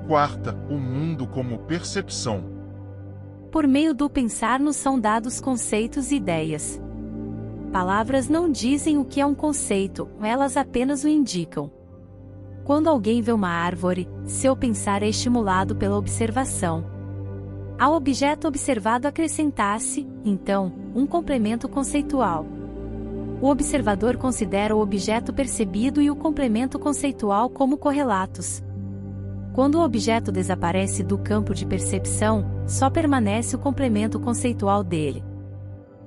Quarta, o mundo como percepção. Por meio do pensar nos são dados conceitos e ideias. Palavras não dizem o que é um conceito, elas apenas o indicam. Quando alguém vê uma árvore, seu pensar é estimulado pela observação. Ao objeto observado acrescentar-se, então, um complemento conceitual. O observador considera o objeto percebido e o complemento conceitual como correlatos. Quando o objeto desaparece do campo de percepção, só permanece o complemento conceitual dele.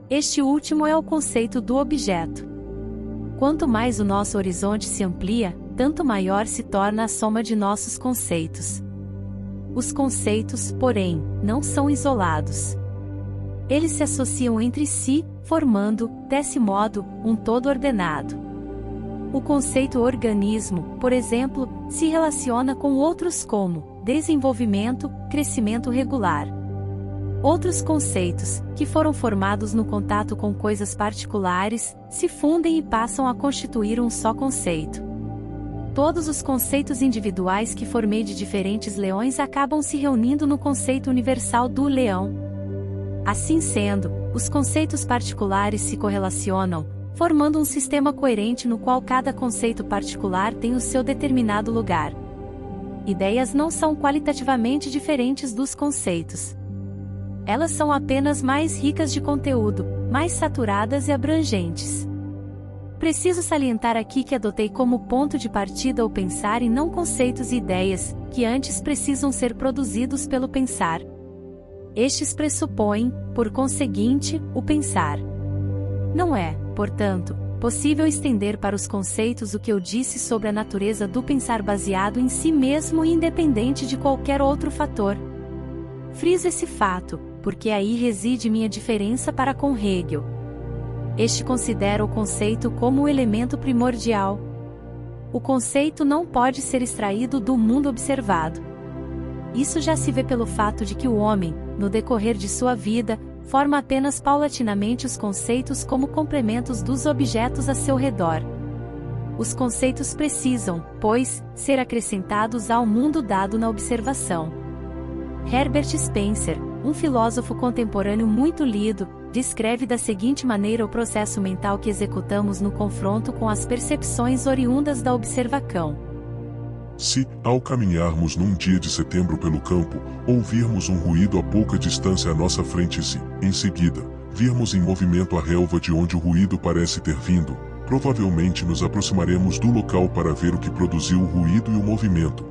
Este último é o conceito do objeto. Quanto mais o nosso horizonte se amplia, tanto maior se torna a soma de nossos conceitos. Os conceitos, porém, não são isolados. Eles se associam entre si, formando, desse modo, um todo ordenado. O conceito organismo, por exemplo, se relaciona com outros como desenvolvimento, crescimento regular. Outros conceitos, que foram formados no contato com coisas particulares, se fundem e passam a constituir um só conceito. Todos os conceitos individuais que formei de diferentes leões acabam se reunindo no conceito universal do leão. Assim sendo, os conceitos particulares se correlacionam, formando um sistema coerente no qual cada conceito particular tem o seu determinado lugar. Ideias não são qualitativamente diferentes dos conceitos. Elas são apenas mais ricas de conteúdo, mais saturadas e abrangentes. Preciso salientar aqui que adotei como ponto de partida o pensar e não conceitos e ideias, que antes precisam ser produzidos pelo pensar. Estes pressupõem, por conseguinte, o pensar. Não é, portanto, possível estender para os conceitos o que eu disse sobre a natureza do pensar baseado em si mesmo e independente de qualquer outro fator. Friso esse fato, porque aí reside minha diferença para com Hegel. Este considera o conceito como o elemento primordial. O conceito não pode ser extraído do mundo observado. Isso já se vê pelo fato de que o homem, no decorrer de sua vida, forma apenas paulatinamente os conceitos como complementos dos objetos a seu redor. Os conceitos precisam, pois, ser acrescentados ao mundo dado na observação. Herbert Spencer, um filósofo contemporâneo muito lido, descreve da seguinte maneira o processo mental que executamos no confronto com as percepções oriundas da observação. Se, ao caminharmos num dia de setembro pelo campo, ouvirmos um ruído a pouca distância à nossa frente e se, em seguida, virmos em movimento a relva de onde o ruído parece ter vindo, provavelmente nos aproximaremos do local para ver o que produziu o ruído e o movimento.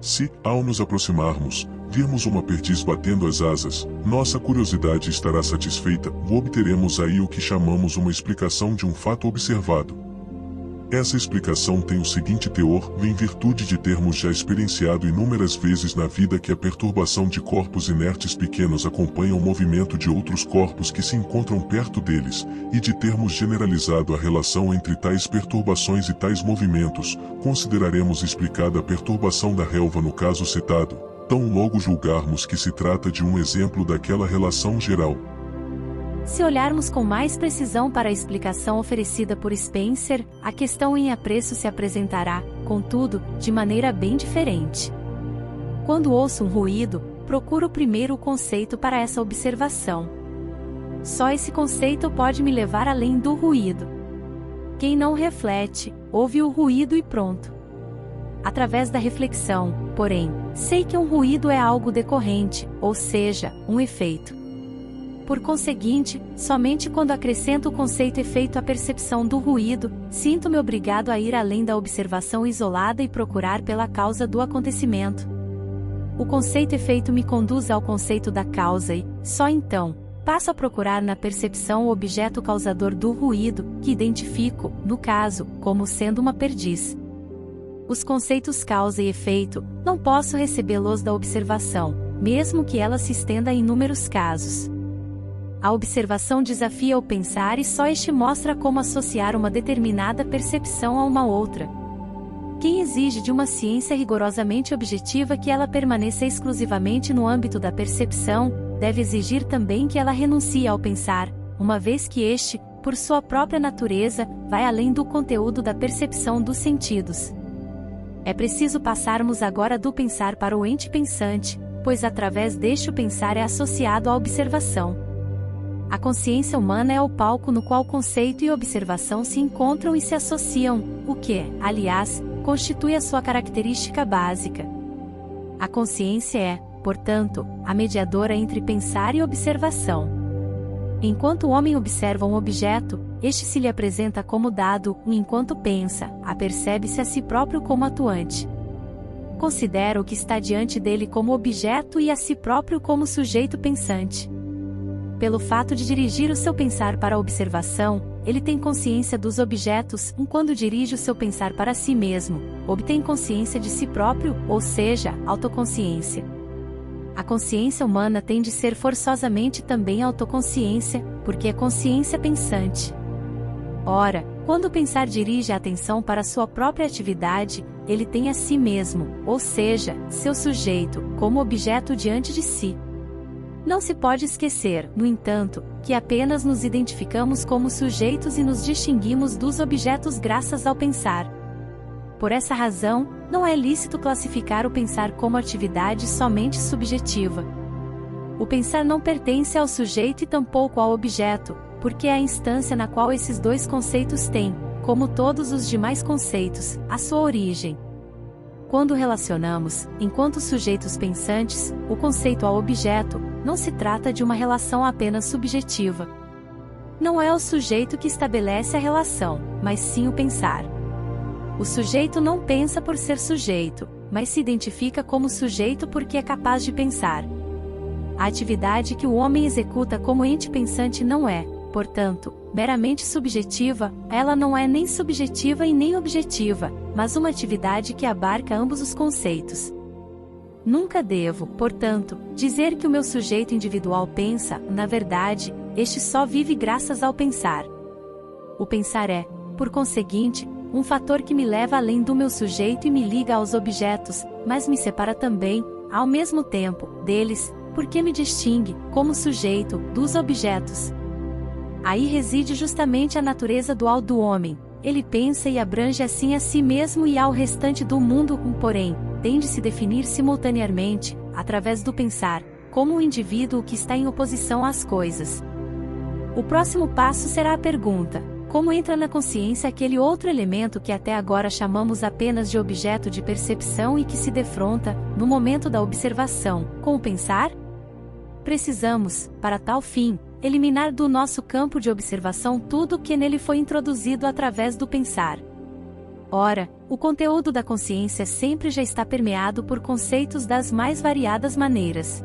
Se, ao nos aproximarmos, virmos uma perdiz batendo as asas, nossa curiosidade estará satisfeita, obteremos aí o que chamamos uma explicação de um fato observado. Essa explicação tem o seguinte teor, em virtude de termos já experienciado inúmeras vezes na vida que a perturbação de corpos inertes pequenos acompanha o movimento de outros corpos que se encontram perto deles, e de termos generalizado a relação entre tais perturbações e tais movimentos, consideraremos explicada a perturbação da relva no caso citado, tão logo julgarmos que se trata de um exemplo daquela relação geral. Se olharmos com mais precisão para a explicação oferecida por Spencer, a questão em apreço se apresentará, contudo, de maneira bem diferente. Quando ouço um ruído, procuro primeiro o conceito para essa observação. Só esse conceito pode me levar além do ruído. Quem não reflete, ouve o ruído e pronto. Através da reflexão, porém, sei que um ruído é algo decorrente, ou seja, um efeito. Por conseguinte, somente quando acrescento o conceito efeito à percepção do ruído, sinto-me obrigado a ir além da observação isolada e procurar pela causa do acontecimento. O conceito efeito me conduz ao conceito da causa e, só então, passo a procurar na percepção o objeto causador do ruído, que identifico, no caso, como sendo uma perdiz. Os conceitos causa e efeito, não posso recebê-los da observação, mesmo que ela se estenda a inúmeros casos. A observação desafia o pensar e só este mostra como associar uma determinada percepção a uma outra. Quem exige de uma ciência rigorosamente objetiva que ela permaneça exclusivamente no âmbito da percepção, deve exigir também que ela renuncie ao pensar, uma vez que este, por sua própria natureza, vai além do conteúdo da percepção dos sentidos. É preciso passarmos agora do pensar para o ente pensante, pois através deste o pensar é associado à observação. A consciência humana é o palco no qual conceito e observação se encontram e se associam, o que, aliás, constitui a sua característica básica. A consciência é, portanto, a mediadora entre pensar e observação. Enquanto o homem observa um objeto, este se lhe apresenta como dado, e enquanto pensa, apercebe-se a si próprio como atuante. Considera o que está diante dele como objeto e a si próprio como sujeito pensante. Pelo fato de dirigir o seu pensar para a observação, ele tem consciência dos objetos, quando dirige o seu pensar para si mesmo, obtém consciência de si próprio, ou seja, autoconsciência. A consciência humana tem de ser forçosamente também autoconsciência, porque é consciência pensante. Ora, quando o pensar dirige a atenção para sua própria atividade, ele tem a si mesmo, ou seja, seu sujeito, como objeto diante de si. Não se pode esquecer, no entanto, que apenas nos identificamos como sujeitos e nos distinguimos dos objetos graças ao pensar. Por essa razão, não é lícito classificar o pensar como atividade somente subjetiva. O pensar não pertence ao sujeito e tampouco ao objeto, porque é a instância na qual esses dois conceitos têm, como todos os demais conceitos, a sua origem. Quando relacionamos, enquanto sujeitos pensantes, o conceito ao objeto, não se trata de uma relação apenas subjetiva. Não é o sujeito que estabelece a relação, mas sim o pensar. O sujeito não pensa por ser sujeito, mas se identifica como sujeito porque é capaz de pensar. A atividade que o homem executa como ente pensante não é, portanto, meramente subjetiva, ela não é nem subjetiva e nem objetiva, mas uma atividade que abarca ambos os conceitos. Nunca devo, portanto, dizer que o meu sujeito individual pensa, na verdade, este só vive graças ao pensar. O pensar é, por conseguinte, um fator que me leva além do meu sujeito e me liga aos objetos, mas me separa também, ao mesmo tempo, deles, porque me distingue, como sujeito, dos objetos. Aí reside justamente a natureza dual do homem. Ele pensa e abrange assim a si mesmo e ao restante do mundo, porém, tem de se definir simultaneamente, através do pensar, como o indivíduo que está em oposição às coisas. O próximo passo será a pergunta: como entra na consciência aquele outro elemento que até agora chamamos apenas de objeto de percepção e que se defronta, no momento da observação, com o pensar? Precisamos, para tal fim, eliminar do nosso campo de observação tudo o que nele foi introduzido através do pensar. Ora, o conteúdo da consciência sempre já está permeado por conceitos das mais variadas maneiras.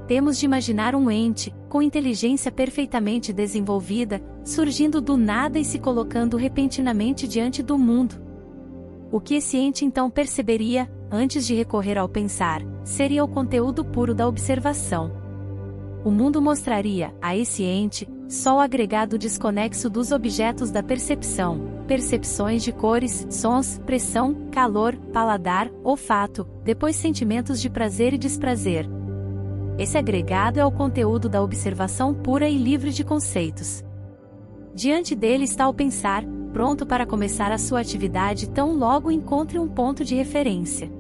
Temos de imaginar um ente, com inteligência perfeitamente desenvolvida, surgindo do nada e se colocando repentinamente diante do mundo. O que esse ente então perceberia, antes de recorrer ao pensar, seria o conteúdo puro da observação. O mundo mostraria, a esse ente, só o agregado desconexo dos objetos da percepção, percepções de cores, sons, pressão, calor, paladar, olfato, depois sentimentos de prazer e desprazer. Esse agregado é o conteúdo da observação pura e livre de conceitos. Diante dele está o pensar, pronto para começar a sua atividade tão logo encontre um ponto de referência.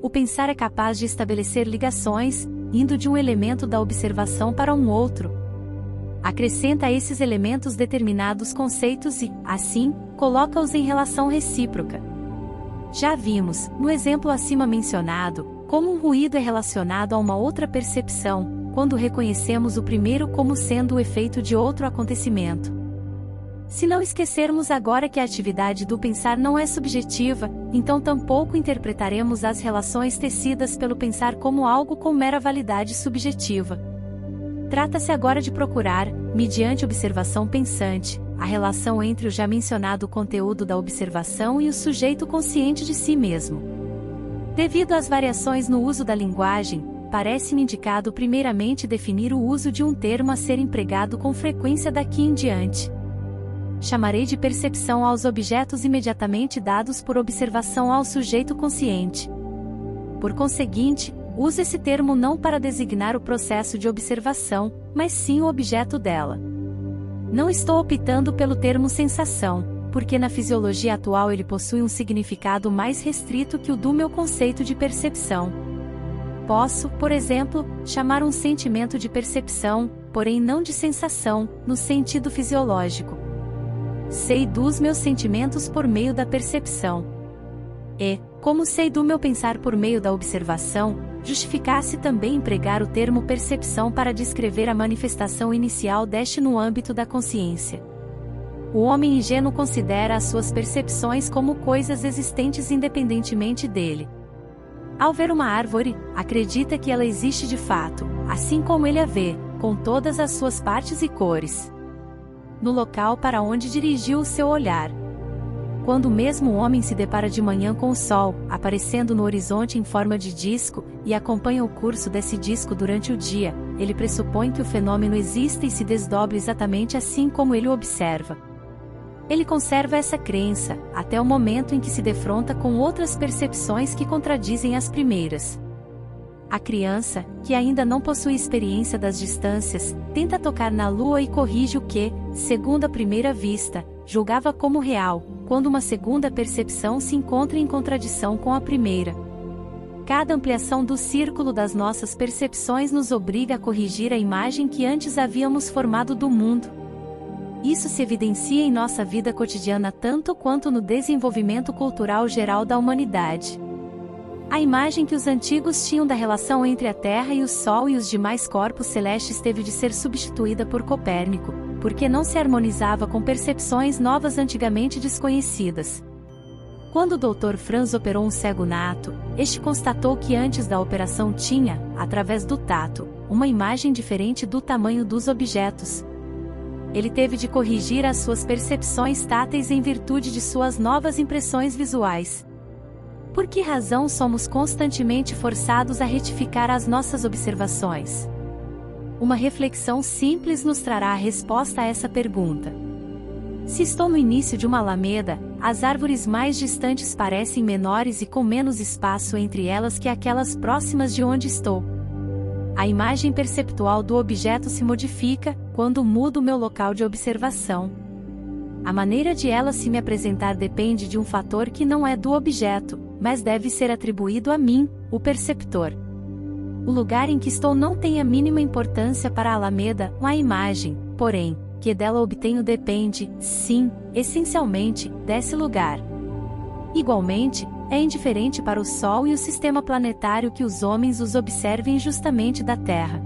O pensar é capaz de estabelecer ligações, indo de um elemento da observação para um outro. Acrescenta a esses elementos determinados conceitos e, assim, coloca-os em relação recíproca. Já vimos, no exemplo acima mencionado, como um ruído é relacionado a uma outra percepção, quando reconhecemos o primeiro como sendo o efeito de outro acontecimento. Se não esquecermos agora que a atividade do pensar não é subjetiva, então tampouco interpretaremos as relações tecidas pelo pensar como algo com mera validade subjetiva. Trata-se agora de procurar, mediante observação pensante, a relação entre o já mencionado conteúdo da observação e o sujeito consciente de si mesmo. Devido às variações no uso da linguagem, parece-me indicado primeiramente definir o uso de um termo a ser empregado com frequência daqui em diante. Chamarei de percepção aos objetos imediatamente dados por observação ao sujeito consciente. Por conseguinte, uso esse termo não para designar o processo de observação, mas sim o objeto dela. Não estou optando pelo termo sensação, porque na fisiologia atual ele possui um significado mais restrito que o do meu conceito de percepção. Posso, por exemplo, chamar um sentimento de percepção, porém não de sensação, no sentido fisiológico. Sei dos meus sentimentos por meio da percepção. E, como sei do meu pensar por meio da observação, justificasse também empregar o termo percepção para descrever a manifestação inicial deste no âmbito da consciência. O homem ingênuo considera as suas percepções como coisas existentes independentemente dele. Ao ver uma árvore, acredita que ela existe de fato, assim como ele a vê, com todas as suas partes e cores. No local para onde dirigiu o seu olhar. Quando o mesmo homem se depara de manhã com o sol, aparecendo no horizonte em forma de disco, e acompanha o curso desse disco durante o dia, ele pressupõe que o fenômeno exista e se desdobra exatamente assim como ele o observa. Ele conserva essa crença, até o momento em que se defronta com outras percepções que contradizem as primeiras. A criança, que ainda não possui experiência das distâncias, tenta tocar na lua e corrige o que, segundo a primeira vista, julgava como real, quando uma segunda percepção se encontra em contradição com a primeira. Cada ampliação do círculo das nossas percepções nos obriga a corrigir a imagem que antes havíamos formado do mundo. Isso se evidencia em nossa vida cotidiana tanto quanto no desenvolvimento cultural geral da humanidade. A imagem que os antigos tinham da relação entre a Terra e o Sol e os demais corpos celestes teve de ser substituída por Copérnico, porque não se harmonizava com percepções novas antigamente desconhecidas. Quando o Dr. Franz operou um cego nato, este constatou que antes da operação tinha, através do tato, uma imagem diferente do tamanho dos objetos. Ele teve de corrigir as suas percepções táteis em virtude de suas novas impressões visuais. Por que razão somos constantemente forçados a retificar as nossas observações? Uma reflexão simples nos trará a resposta a essa pergunta. Se estou no início de uma alameda, as árvores mais distantes parecem menores e com menos espaço entre elas que aquelas próximas de onde estou. A imagem perceptual do objeto se modifica quando mudo o meu local de observação. A maneira de ela se me apresentar depende de um fator que não é do objeto, mas deve ser atribuído a mim, o perceptor. O lugar em que estou não tem a mínima importância para a alameda, a imagem, porém, que dela obtenho depende, sim, essencialmente, desse lugar. Igualmente, é indiferente para o Sol e o sistema planetário que os homens os observem justamente da Terra.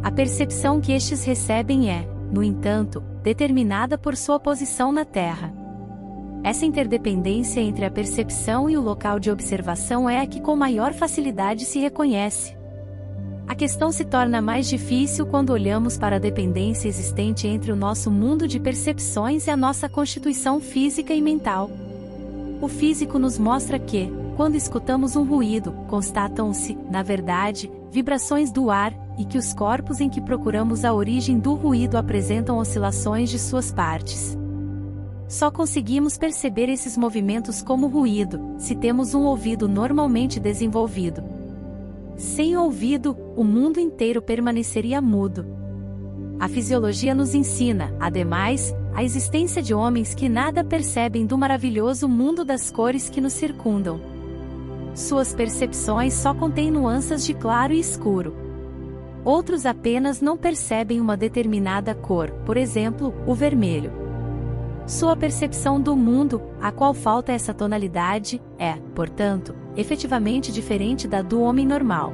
A percepção que estes recebem é, no entanto, determinada por sua posição na Terra. Essa interdependência entre a percepção e o local de observação é a que com maior facilidade se reconhece. A questão se torna mais difícil quando olhamos para a dependência existente entre o nosso mundo de percepções e a nossa constituição física e mental. O físico nos mostra que, quando escutamos um ruído, constatam-se, na verdade, vibrações do ar, e que os corpos em que procuramos a origem do ruído apresentam oscilações de suas partes. Só conseguimos perceber esses movimentos como ruído, se temos um ouvido normalmente desenvolvido. Sem ouvido, o mundo inteiro permaneceria mudo. A fisiologia nos ensina, ademais, a existência de homens que nada percebem do maravilhoso mundo das cores que nos circundam. Suas percepções só contêm nuances de claro e escuro. Outros apenas não percebem uma determinada cor, por exemplo, o vermelho. Sua percepção do mundo, a qual falta essa tonalidade, é, portanto, efetivamente diferente da do homem normal.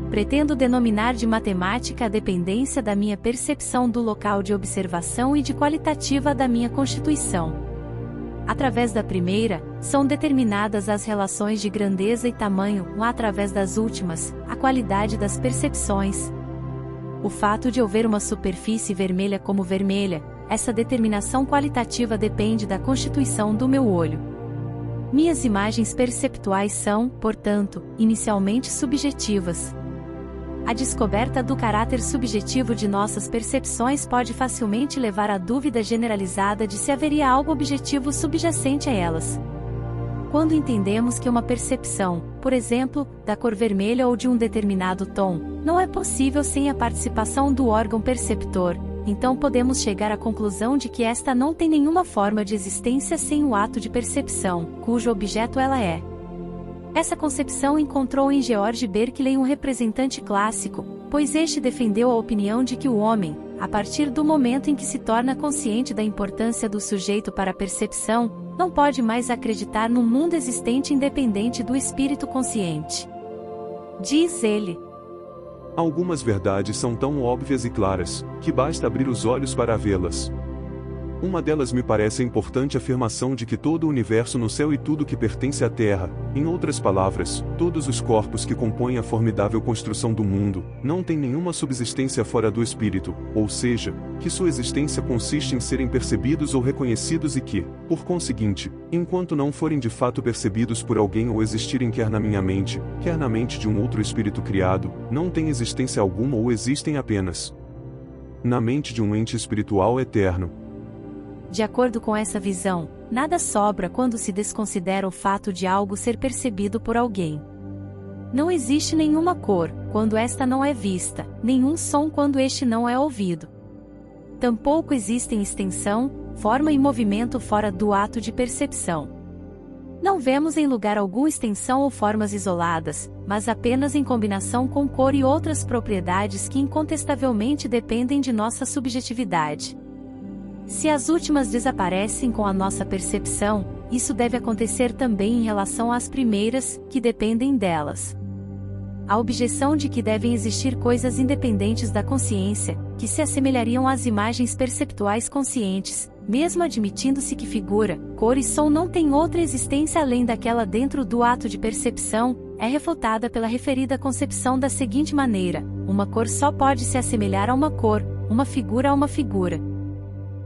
Pretendo denominar de matemática a dependência da minha percepção do local de observação e de qualitativa da minha constituição. Através da primeira, são determinadas as relações de grandeza e tamanho, através das últimas, a qualidade das percepções. O fato de eu ver uma superfície vermelha como vermelha, essa determinação qualitativa depende da constituição do meu olho. Minhas imagens perceptuais são, portanto, inicialmente subjetivas. A descoberta do caráter subjetivo de nossas percepções pode facilmente levar à dúvida generalizada de se haveria algo objetivo subjacente a elas. Quando entendemos que uma percepção, por exemplo, da cor vermelha ou de um determinado tom, não é possível sem a participação do órgão perceptor, então podemos chegar à conclusão de que esta não tem nenhuma forma de existência sem o ato de percepção, cujo objeto ela é. Essa concepção encontrou em George Berkeley um representante clássico, pois este defendeu a opinião de que o homem, a partir do momento em que se torna consciente da importância do sujeito para a percepção, não pode mais acreditar num mundo existente independente do espírito consciente. Diz ele: algumas verdades são tão óbvias e claras, que basta abrir os olhos para vê-las. Uma delas me parece a importante afirmação de que todo o universo no céu e tudo que pertence à Terra, em outras palavras, todos os corpos que compõem a formidável construção do mundo, não têm nenhuma subsistência fora do espírito, ou seja, que sua existência consiste em serem percebidos ou reconhecidos e que, por conseguinte, enquanto não forem de fato percebidos por alguém ou existirem quer na minha mente, quer na mente de um outro espírito criado, não têm existência alguma ou existem apenas na mente de um ente espiritual eterno. De acordo com essa visão, nada sobra quando se desconsidera o fato de algo ser percebido por alguém. Não existe nenhuma cor, quando esta não é vista, nenhum som quando este não é ouvido. Tampouco existem extensão, forma e movimento fora do ato de percepção. Não vemos em lugar algum extensão ou formas isoladas, mas apenas em combinação com cor e outras propriedades que incontestavelmente dependem de nossa subjetividade. Se as últimas desaparecem com a nossa percepção, isso deve acontecer também em relação às primeiras, que dependem delas. A objeção de que devem existir coisas independentes da consciência, que se assemelhariam às imagens perceptuais conscientes, mesmo admitindo-se que figura, cor e som não têm outra existência além daquela dentro do ato de percepção, é refutada pela referida concepção da seguinte maneira: uma cor só pode se assemelhar a uma cor, uma figura a uma figura.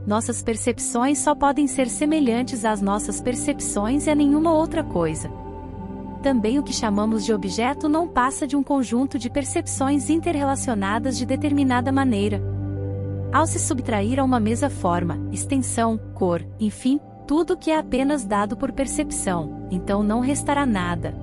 Nossas percepções só podem ser semelhantes às nossas percepções e a nenhuma outra coisa. Também o que chamamos de objeto não passa de um conjunto de percepções interrelacionadas de determinada maneira. Ao se subtrair a uma mesma forma, extensão, cor, enfim, tudo que é apenas dado por percepção, então não restará nada.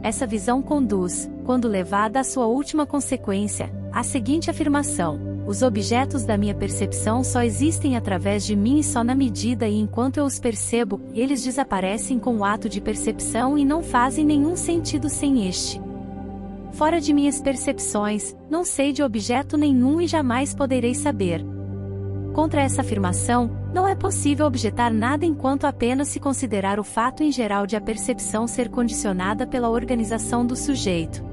Essa visão conduz, quando levada à sua última consequência, à seguinte afirmação: os objetos da minha percepção só existem através de mim e só na medida e enquanto eu os percebo, eles desaparecem com o ato de percepção e não fazem nenhum sentido sem este. Fora de minhas percepções, não sei de objeto nenhum e jamais poderei saber. Contra essa afirmação, não é possível objetar nada enquanto apenas se considerar o fato em geral de a percepção ser condicionada pela organização do sujeito.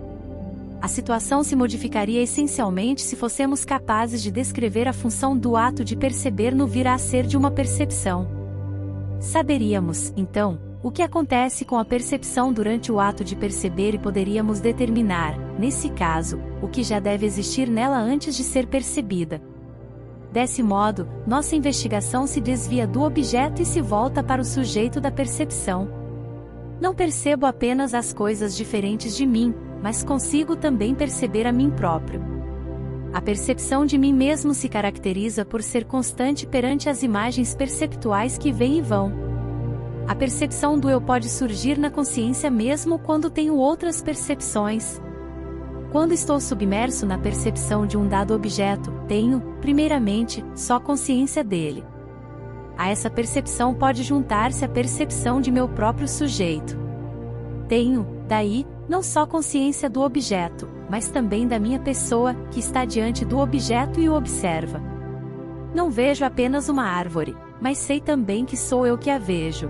A situação se modificaria essencialmente se fossemos capazes de descrever a função do ato de perceber no vir a ser de uma percepção. Saberíamos, então, o que acontece com a percepção durante o ato de perceber e poderíamos determinar, nesse caso, o que já deve existir nela antes de ser percebida. Desse modo, nossa investigação se desvia do objeto e se volta para o sujeito da percepção. Não percebo apenas as coisas diferentes de mim, mas consigo também perceber a mim próprio. A percepção de mim mesmo se caracteriza por ser constante perante as imagens perceptuais que vêm e vão. A percepção do eu pode surgir na consciência mesmo quando tenho outras percepções. Quando estou submerso na percepção de um dado objeto, tenho, primeiramente, só consciência dele. A essa percepção pode juntar-se a percepção de meu próprio sujeito. Tenho, daí, não só consciência do objeto, mas também da minha pessoa, que está diante do objeto e o observa. Não vejo apenas uma árvore, mas sei também que sou eu que a vejo.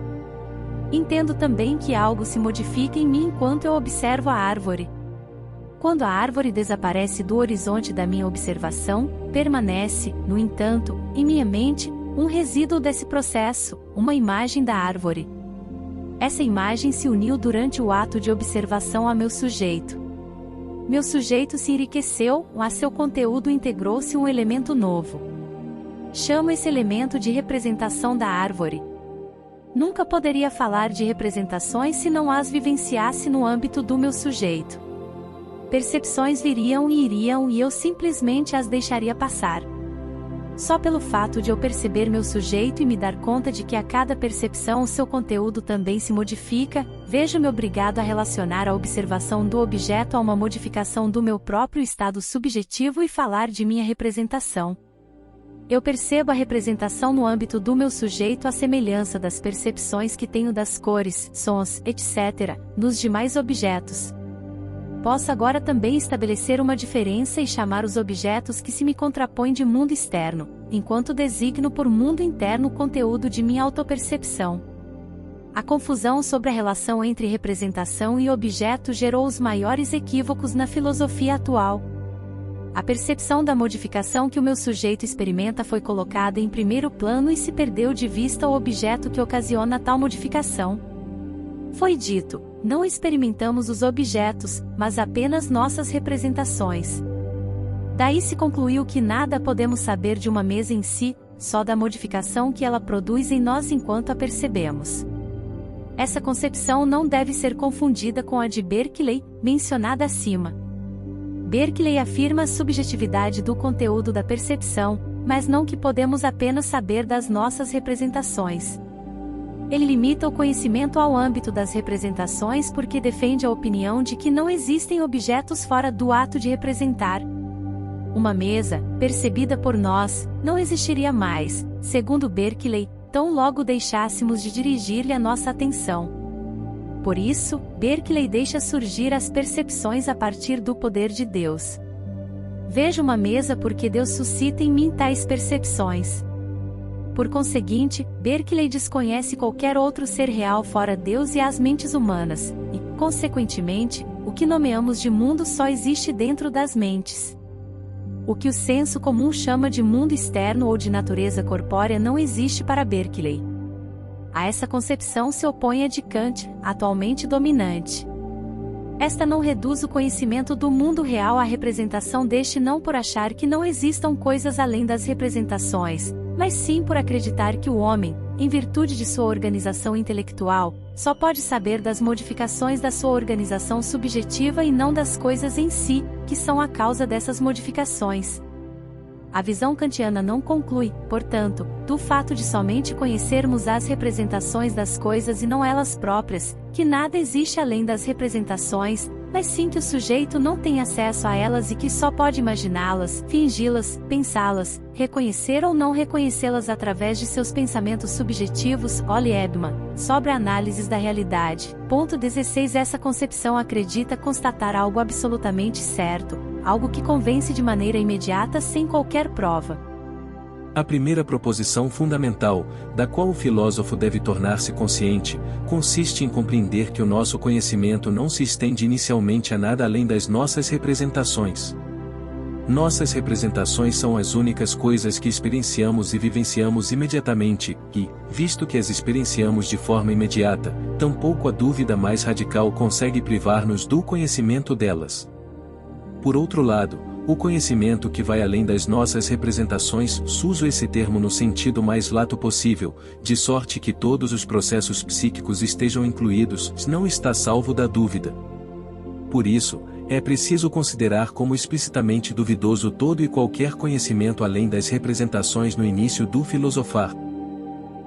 Entendo também que algo se modifica em mim enquanto eu observo a árvore. Quando a árvore desaparece do horizonte da minha observação, permanece, no entanto, em minha mente, um resíduo desse processo, uma imagem da árvore. Essa imagem se uniu durante o ato de observação a meu sujeito. Meu sujeito se enriqueceu, a seu conteúdo integrou-se um elemento novo. Chamo esse elemento de representação da árvore. Nunca poderia falar de representações se não as vivenciasse no âmbito do meu sujeito. Percepções viriam e iriam e eu simplesmente as deixaria passar. Só pelo fato de eu perceber meu sujeito e me dar conta de que a cada percepção o seu conteúdo também se modifica, vejo-me obrigado a relacionar a observação do objeto a uma modificação do meu próprio estado subjetivo e falar de minha representação. Eu percebo a representação no âmbito do meu sujeito à semelhança das percepções que tenho das cores, sons, etc., nos demais objetos. Posso agora também estabelecer uma diferença e chamar os objetos que se me contrapõem de mundo externo, enquanto designo por mundo interno o conteúdo de minha autopercepção. A confusão sobre a relação entre representação e objeto gerou os maiores equívocos na filosofia atual. A percepção da modificação que o meu sujeito experimenta foi colocada em primeiro plano e se perdeu de vista o objeto que ocasiona tal modificação. Foi dito: não experimentamos os objetos, mas apenas nossas representações. Daí se concluiu que nada podemos saber de uma mesa em si, só da modificação que ela produz em nós enquanto a percebemos. Essa concepção não deve ser confundida com a de Berkeley, mencionada acima. Berkeley afirma a subjetividade do conteúdo da percepção, mas não que podemos apenas saber das nossas representações. Ele limita o conhecimento ao âmbito das representações porque defende a opinião de que não existem objetos fora do ato de representar. Uma mesa, percebida por nós, não existiria mais, segundo Berkeley, tão logo deixássemos de dirigir-lhe a nossa atenção. Por isso, Berkeley deixa surgir as percepções a partir do poder de Deus. Vejo uma mesa porque Deus suscita em mim tais percepções. Por conseguinte, Berkeley desconhece qualquer outro ser real fora Deus e as mentes humanas, e, consequentemente, o que nomeamos de mundo só existe dentro das mentes. O que o senso comum chama de mundo externo ou de natureza corpórea não existe para Berkeley. A essa concepção se opõe a de Kant, atualmente dominante. Esta não reduz o conhecimento do mundo real à representação deste não por achar que não existam coisas além das representações, mas sim por acreditar que o homem, em virtude de sua organização intelectual, só pode saber das modificações da sua organização subjetiva e não das coisas em si, que são a causa dessas modificações. A visão kantiana não conclui, portanto, do fato de somente conhecermos as representações das coisas e não elas próprias, que nada existe além das representações, mas sim que o sujeito não tem acesso a elas e que só pode imaginá-las, fingi-las, pensá-las, reconhecer ou não reconhecê-las através de seus pensamentos subjetivos. Ole Ebman, sobre análises da realidade. Ponto 16. Essa concepção acredita constatar algo absolutamente certo, algo que convence de maneira imediata sem qualquer prova. A primeira proposição fundamental, da qual o filósofo deve tornar-se consciente, consiste em compreender que o nosso conhecimento não se estende inicialmente a nada além das nossas representações. Nossas representações são as únicas coisas que experienciamos e vivenciamos imediatamente, e, visto que as experienciamos de forma imediata, tampouco a dúvida mais radical consegue privar-nos do conhecimento delas. Por outro lado, o conhecimento que vai além das nossas representações, uso esse termo no sentido mais lato possível, de sorte que todos os processos psíquicos estejam incluídos, não está salvo da dúvida. Por isso, é preciso considerar como explicitamente duvidoso todo e qualquer conhecimento além das representações no início do filosofar.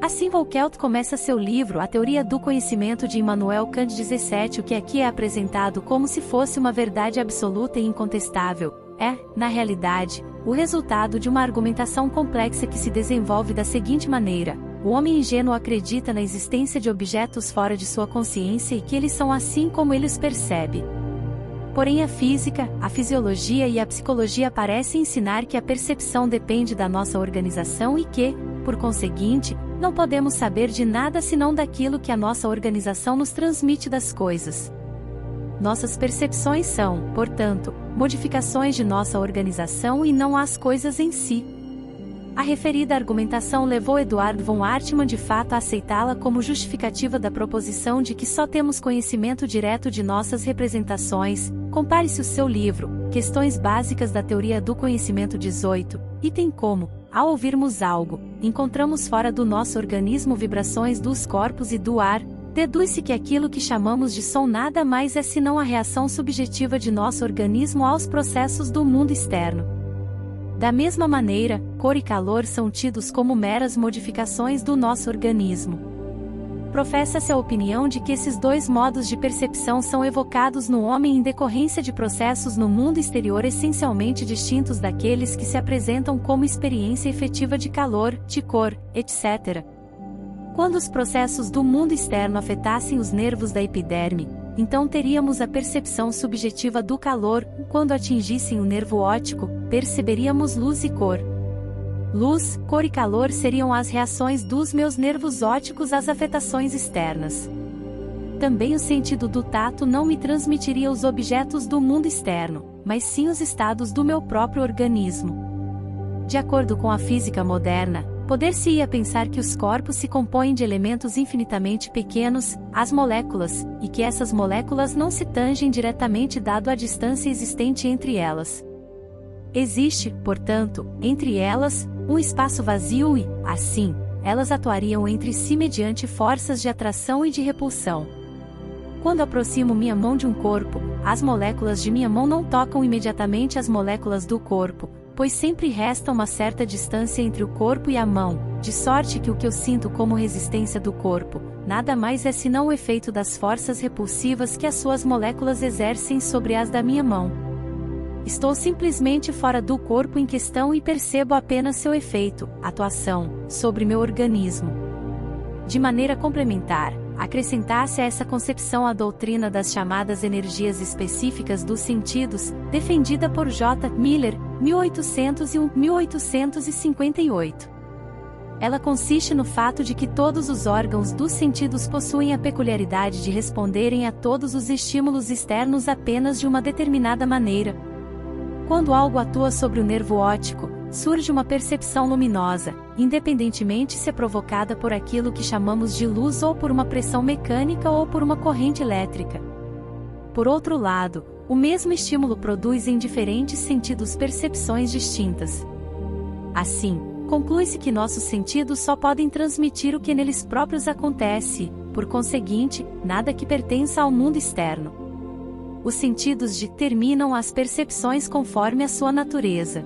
Assim Volkelt começa seu livro A Teoria do Conhecimento de Immanuel Kant 17. O que aqui é apresentado como se fosse uma verdade absoluta e incontestável, é, na realidade, o resultado de uma argumentação complexa que se desenvolve da seguinte maneira: o homem ingênuo acredita na existência de objetos fora de sua consciência e que eles são assim como ele os percebe. Porém a física, a fisiologia e a psicologia parecem ensinar que a percepção depende da nossa organização e que, por conseguinte, não podemos saber de nada senão daquilo que a nossa organização nos transmite das coisas. Nossas percepções são, portanto, modificações de nossa organização e não as coisas em si. A referida argumentação levou Eduard von Hartmann de fato a aceitá-la como justificativa da proposição de que só temos conhecimento direto de nossas representações. Compare-se o seu livro, Questões Básicas da Teoria do Conhecimento 18, item como, ao ouvirmos algo, encontramos fora do nosso organismo vibrações dos corpos e do ar, deduz-se que aquilo que chamamos de som nada mais é senão a reação subjetiva de nosso organismo aos processos do mundo externo. Da mesma maneira, cor e calor são tidos como meras modificações do nosso organismo. professa-se a opinião de que esses dois modos de percepção são evocados no homem em decorrência de processos no mundo exterior essencialmente distintos daqueles que se apresentam como experiência efetiva de calor, de cor, etc. Quando os processos do mundo externo afetassem os nervos da epiderme, então teríamos a percepção subjetiva do calor, quando atingissem o nervo óptico, perceberíamos luz e cor. Luz, cor e calor seriam as reações dos meus nervos ópticos às afetações externas. Também o sentido do tato não me transmitiria os objetos do mundo externo, mas sim os estados do meu próprio organismo. De acordo com a física moderna, poder-se-ia pensar que os corpos se compõem de elementos infinitamente pequenos, as moléculas, e que essas moléculas não se tangem diretamente dado a distância existente entre elas. Existe, portanto, entre elas, um espaço vazio e, assim, elas atuariam entre si mediante forças de atração e de repulsão. Quando aproximo minha mão de um corpo, as moléculas de minha mão não tocam imediatamente as moléculas do corpo, pois sempre resta uma certa distância entre o corpo e a mão, de sorte que o que eu sinto como resistência do corpo, nada mais é senão o efeito das forças repulsivas que as suas moléculas exercem sobre as da minha mão. Estou simplesmente fora do corpo em questão e percebo apenas seu efeito, atuação, sobre meu organismo. De maneira complementar, acrescentasse a essa concepção a doutrina das chamadas energias específicas dos sentidos, defendida por J. Miller, 1801-1858. Ela consiste no fato de que todos os órgãos dos sentidos possuem a peculiaridade de responderem a todos os estímulos externos apenas de uma determinada maneira. Quando algo atua sobre o nervo óptico, surge uma percepção luminosa, independentemente se é provocada por aquilo que chamamos de luz ou por uma pressão mecânica ou por uma corrente elétrica. Por outro lado, o mesmo estímulo produz em diferentes sentidos percepções distintas. Assim, conclui-se que nossos sentidos só podem transmitir o que neles próprios acontece, por conseguinte, nada que pertença ao mundo externo. Os sentidos determinam as percepções conforme a sua natureza.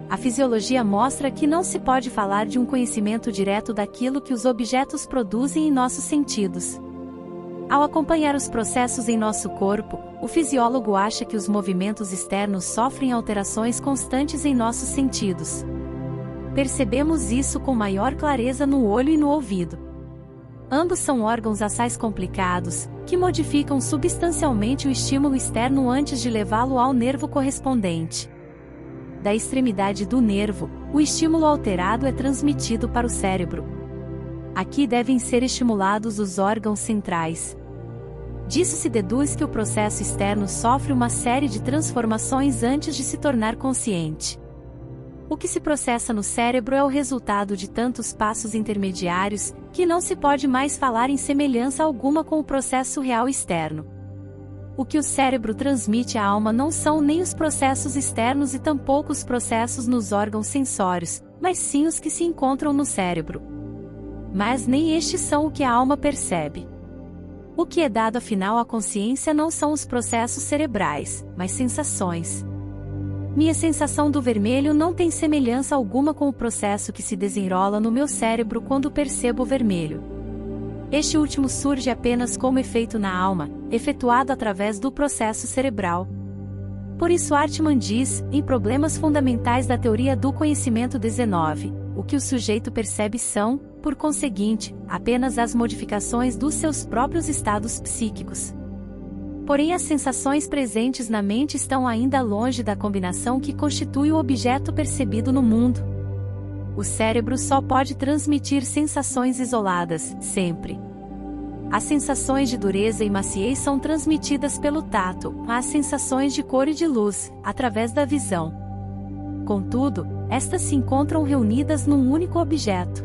A fisiologia mostra que não se pode falar de um conhecimento direto daquilo que os objetos produzem em nossos sentidos. Ao acompanhar os processos em nosso corpo, o fisiólogo acha que os movimentos externos sofrem alterações constantes em nossos sentidos. Percebemos isso com maior clareza no olho e no ouvido. Ambos são órgãos assais complicados, que modificam substancialmente o estímulo externo antes de levá-lo ao nervo correspondente. Da extremidade do nervo, o estímulo alterado é transmitido para o cérebro. Aqui devem ser estimulados os órgãos centrais. Disso se deduz que o processo externo sofre uma série de transformações antes de se tornar consciente. O que se processa no cérebro é o resultado de tantos passos intermediários, que não se pode mais falar em semelhança alguma com o processo real externo. O que o cérebro transmite à alma não são nem os processos externos e tampouco os processos nos órgãos sensórios, mas sim os que se encontram no cérebro. Mas nem estes são o que a alma percebe. O que é dado afinal à consciência não são os processos cerebrais, mas sensações. Minha sensação do vermelho não tem semelhança alguma com o processo que se desenrola no meu cérebro quando percebo o vermelho. Este último surge apenas como efeito na alma, efetuado através do processo cerebral. Por isso Hartmann diz, em Problemas Fundamentais da Teoria do Conhecimento 19, o que o sujeito percebe são, por conseguinte, apenas as modificações dos seus próprios estados psíquicos. Porém as sensações presentes na mente estão ainda longe da combinação que constitui o objeto percebido no mundo. O cérebro só pode transmitir sensações isoladas, sempre. As sensações de dureza e maciez são transmitidas pelo tato, as sensações de cor e de luz, através da visão. Contudo, estas se encontram reunidas num único objeto.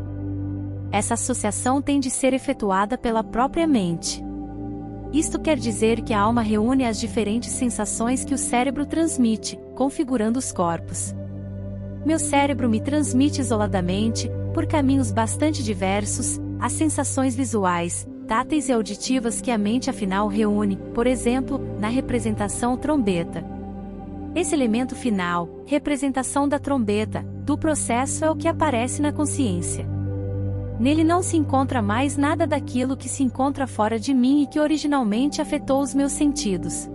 Essa associação tem de ser efetuada pela própria mente. Isto quer dizer que a alma reúne as diferentes sensações que o cérebro transmite, configurando os corpos. Meu cérebro me transmite isoladamente, por caminhos bastante diversos, as sensações visuais, táteis e auditivas que a mente afinal reúne, por exemplo, na representação trombeta. Esse elemento final, representação da trombeta, do processo é o que aparece na consciência. Nele não se encontra mais nada daquilo que se encontra fora de mim e que originalmente afetou os meus sentidos.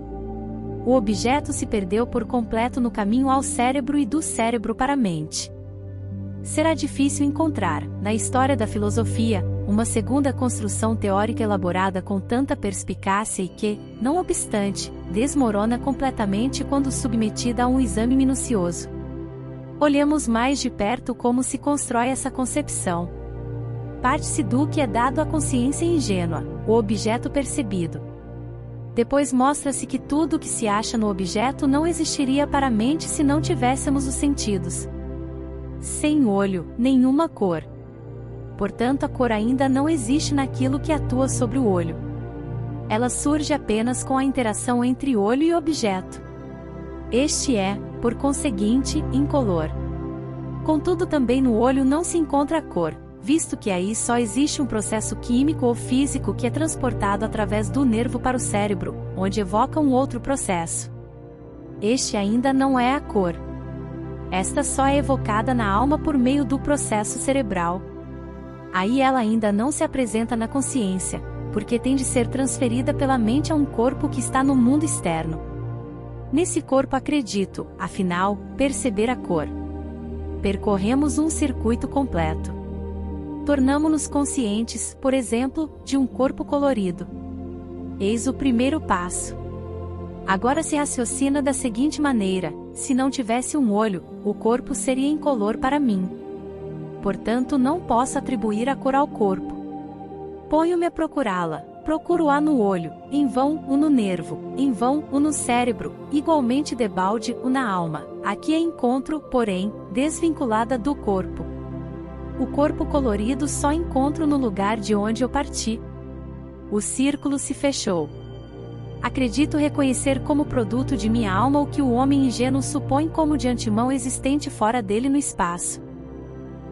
O objeto se perdeu por completo no caminho ao cérebro e do cérebro para a mente. Será difícil encontrar, na história da filosofia, uma segunda construção teórica elaborada com tanta perspicácia e que, não obstante, desmorona completamente quando submetida a um exame minucioso. Olhemos mais de perto como se constrói essa concepção. Parte-se do que é dado à consciência ingênua, o objeto percebido. Depois mostra-se que tudo o que se acha no objeto não existiria para a mente se não tivéssemos os sentidos. Sem olho, nenhuma cor. Portanto, a cor ainda não existe naquilo que atua sobre o olho. Ela surge apenas com a interação entre olho e objeto. Este é, por conseguinte, incolor. Contudo, também no olho não se encontra a cor, visto que aí só existe um processo químico ou físico que é transportado através do nervo para o cérebro, onde evoca um outro processo. Este ainda não é a cor. Esta só é evocada na alma por meio do processo cerebral. Aí ela ainda não se apresenta na consciência, porque tem de ser transferida pela mente a um corpo que está no mundo externo. Nesse corpo acredito, afinal, perceber a cor. Percorremos um circuito completo. Tornamo-nos conscientes, por exemplo, de um corpo colorido. Eis o primeiro passo. Agora se raciocina da seguinte maneira: se não tivesse um olho, o corpo seria incolor para mim. Portanto, não posso atribuir a cor ao corpo. Ponho-me a procurá-la, procuro-a no olho, em vão o no nervo, em vão o no cérebro, igualmente debalde o na alma. Aqui a encontro, porém, desvinculada do corpo. O corpo colorido só encontro no lugar de onde eu parti. O círculo se fechou. Acredito reconhecer como produto de minha alma o que o homem ingênuo supõe como de antemão existente fora dele no espaço.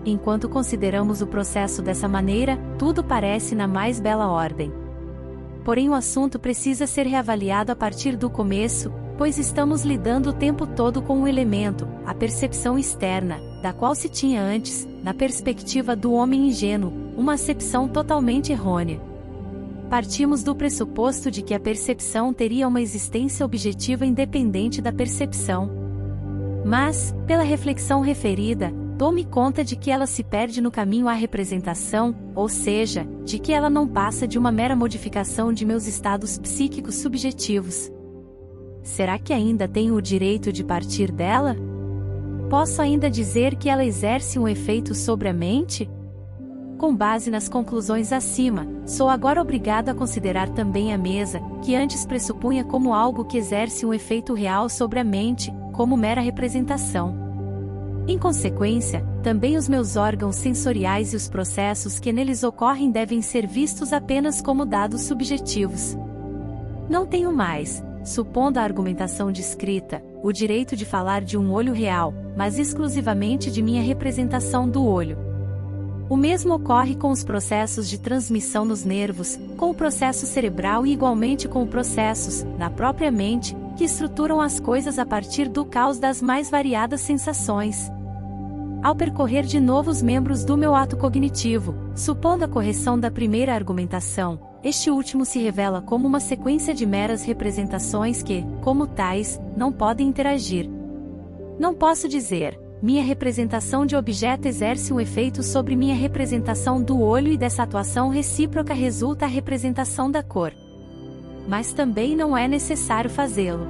Enquanto consideramos o processo dessa maneira, tudo parece na mais bela ordem. Porém, o assunto precisa ser reavaliado a partir do começo, pois estamos lidando o tempo todo com um elemento, a percepção externa, da qual se tinha antes, na perspectiva do homem ingênuo, uma acepção totalmente errônea. Partimos do pressuposto de que a percepção teria uma existência objetiva independente da percepção. Mas, pela reflexão referida, dou-me conta de que ela se perde no caminho à representação, ou seja, de que ela não passa de uma mera modificação de meus estados psíquicos subjetivos. Será que ainda tenho o direito de partir dela? Posso ainda dizer que ela exerce um efeito sobre a mente? Com base nas conclusões acima, sou agora obrigado a considerar também a mesa, que antes pressupunha como algo que exerce um efeito real sobre a mente, como mera representação. Em consequência, também os meus órgãos sensoriais e os processos que neles ocorrem devem ser vistos apenas como dados subjetivos. Não tenho mais, supondo a argumentação descrita, o direito de falar de um olho real, mas exclusivamente de minha representação do olho. O mesmo ocorre com os processos de transmissão nos nervos, com o processo cerebral e igualmente com os processos, na própria mente, que estruturam as coisas a partir do caos das mais variadas sensações. Ao percorrer de novo os membros do meu ato cognitivo, supondo a correção da primeira argumentação, este último se revela como uma sequência de meras representações que, como tais, não podem interagir. Não posso dizer: minha representação de objeto exerce um efeito sobre minha representação do olho e dessa atuação recíproca resulta a representação da cor. Mas também não é necessário fazê-lo.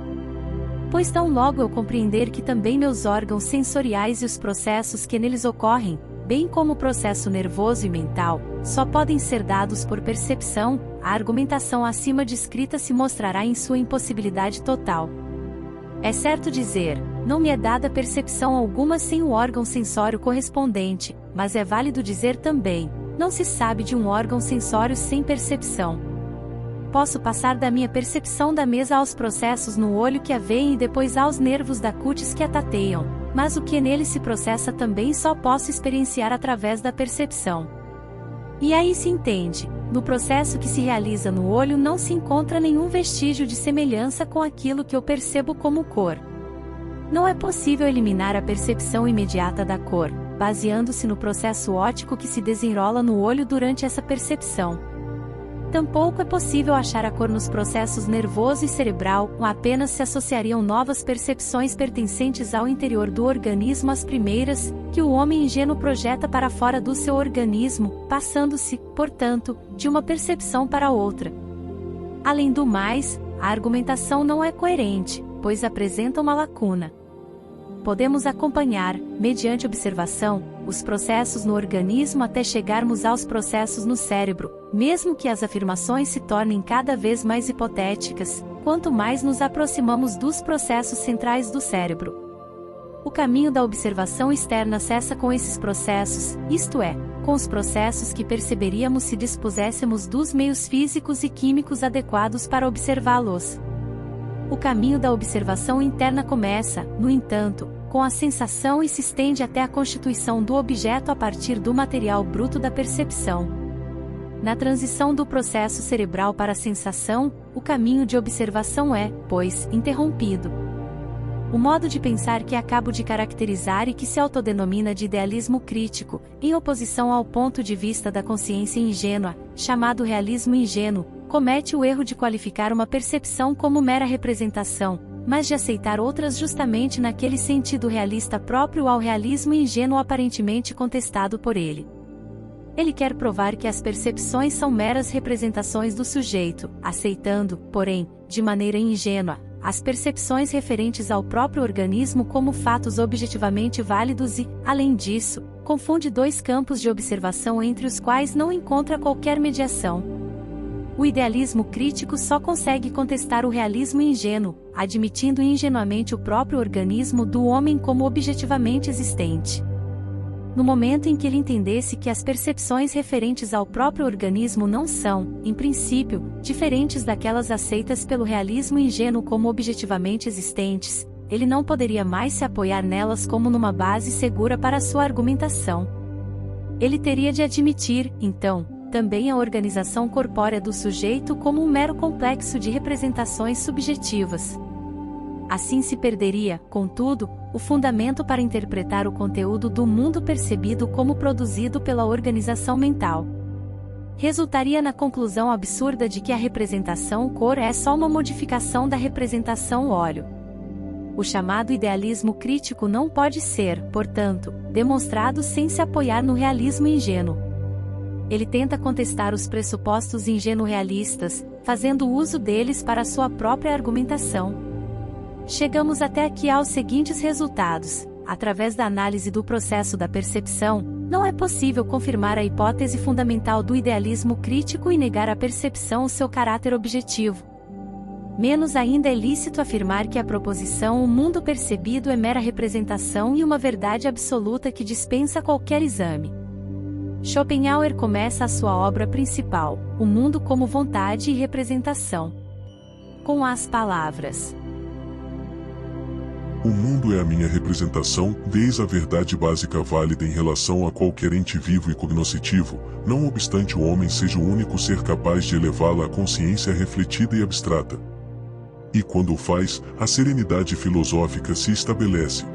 Pois tão logo eu compreender que também meus órgãos sensoriais e os processos que neles ocorrem, bem como o processo nervoso e mental, só podem ser dados por percepção, a argumentação acima descrita se mostrará em sua impossibilidade total. É certo dizer, não me é dada percepção alguma sem o órgão sensório correspondente, mas é válido dizer também, não se sabe de um órgão sensório sem percepção. Posso passar da minha percepção da mesa aos processos no olho que a veem e depois aos nervos da cutis que a tateiam, mas o que nele se processa também só posso experienciar através da percepção. E aí se entende, no processo que se realiza no olho não se encontra nenhum vestígio de semelhança com aquilo que eu percebo como cor. Não é possível eliminar a percepção imediata da cor, baseando-se no processo óptico que se desenrola no olho durante essa percepção. Tampouco é possível achar a cor nos processos nervoso e cerebral, apenas se associariam novas percepções pertencentes ao interior do organismo às primeiras, que o homem ingênuo projeta para fora do seu organismo, passando-se, portanto, de uma percepção para outra. Além do mais, a argumentação não é coerente, pois apresenta uma lacuna. Podemos acompanhar, mediante observação, os processos no organismo até chegarmos aos processos no cérebro, mesmo que as afirmações se tornem cada vez mais hipotéticas, quanto mais nos aproximamos dos processos centrais do cérebro. O caminho da observação externa cessa com esses processos, isto é, com os processos que perceberíamos se dispuséssemos dos meios físicos e químicos adequados para observá-los. O caminho da observação interna começa, no entanto, com a sensação e se estende até a constituição do objeto a partir do material bruto da percepção. Na transição do processo cerebral para a sensação, o caminho de observação é, pois, interrompido. O modo de pensar que acabo de caracterizar e que se autodenomina de idealismo crítico, em oposição ao ponto de vista da consciência ingênua, chamado realismo ingênuo, comete o erro de qualificar uma percepção como mera representação, mas de aceitar outras justamente naquele sentido realista próprio ao realismo ingênuo aparentemente contestado por ele. Ele quer provar que as percepções são meras representações do sujeito, aceitando, porém, de maneira ingênua, as percepções referentes ao próprio organismo como fatos objetivamente válidos e, além disso, confunde dois campos de observação entre os quais não encontra qualquer mediação. O idealismo crítico só consegue contestar o realismo ingênuo, admitindo ingenuamente o próprio organismo do homem como objetivamente existente. No momento em que ele entendesse que as percepções referentes ao próprio organismo não são, em princípio, diferentes daquelas aceitas pelo realismo ingênuo como objetivamente existentes, ele não poderia mais se apoiar nelas como numa base segura para sua argumentação. Ele teria de admitir, então, também a organização corpórea do sujeito como um mero complexo de representações subjetivas. Assim se perderia, contudo, o fundamento para interpretar o conteúdo do mundo percebido como produzido pela organização mental. Resultaria na conclusão absurda de que a representação cor é só uma modificação da representação óleo. O chamado idealismo crítico não pode ser, portanto, demonstrado sem se apoiar no realismo ingênuo. Ele tenta contestar os pressupostos ingênuo-realistas, fazendo uso deles para sua própria argumentação. Chegamos até aqui aos seguintes resultados. Através da análise do processo da percepção, não é possível confirmar a hipótese fundamental do idealismo crítico e negar à percepção o seu caráter objetivo. Menos ainda é lícito afirmar que a proposição o mundo percebido é mera representação e uma verdade absoluta que dispensa qualquer exame. Schopenhauer começa a sua obra principal, O Mundo como Vontade e Representação, com as palavras: O mundo é a minha representação, eis a verdade básica válida em relação a qualquer ente vivo e cognoscitivo, não obstante o homem seja o único ser capaz de elevá-la à consciência refletida e abstrata. E quando o faz, a serenidade filosófica se estabelece.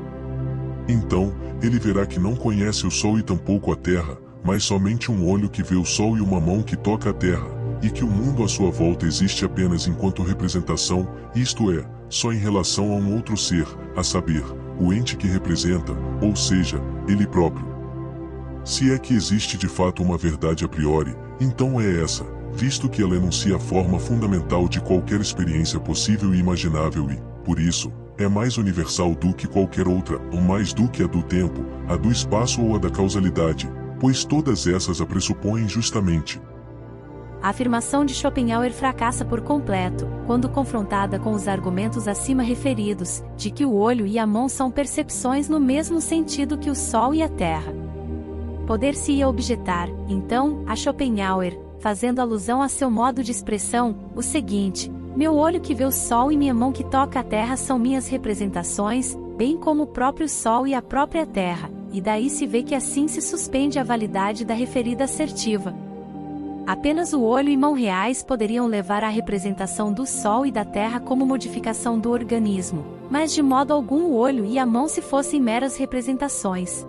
Então, ele verá que não conhece o sol e tampouco a terra, mas somente um olho que vê o sol e uma mão que toca a terra, e que o mundo à sua volta existe apenas enquanto representação, isto é, só em relação a um outro ser, a saber, o ente que representa, ou seja, ele próprio. Se é que existe de fato uma verdade a priori, então é essa, visto que ela enuncia a forma fundamental de qualquer experiência possível e imaginável e, por isso, é mais universal do que qualquer outra, ou mais do que a do tempo, a do espaço ou a da causalidade, pois todas essas a pressupõem justamente. A afirmação de Schopenhauer fracassa por completo, quando confrontada com os argumentos acima referidos, de que o olho e a mão são percepções no mesmo sentido que o sol e a terra. Poder-se-ia objetar, então, a Schopenhauer, fazendo alusão a seu modo de expressão, o seguinte: meu olho que vê o sol e minha mão que toca a terra são minhas representações, bem como o próprio sol e a própria terra, e daí se vê que assim se suspende a validade da referida assertiva. Apenas o olho e mão reais poderiam levar à representação do sol e da terra como modificação do organismo, mas de modo algum o olho e a mão se fossem meras representações.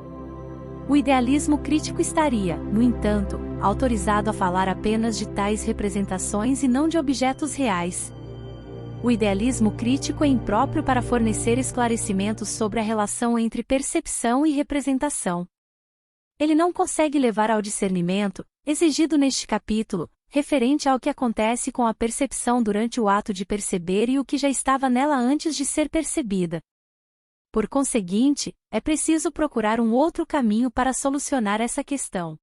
O idealismo crítico estaria, no entanto, autorizado a falar apenas de tais representações e não de objetos reais. O idealismo crítico é impróprio para fornecer esclarecimentos sobre a relação entre percepção e representação. Ele não consegue levar ao discernimento, exigido neste capítulo, referente ao que acontece com a percepção durante o ato de perceber e o que já estava nela antes de ser percebida. Por conseguinte, é preciso procurar um outro caminho para solucionar essa questão.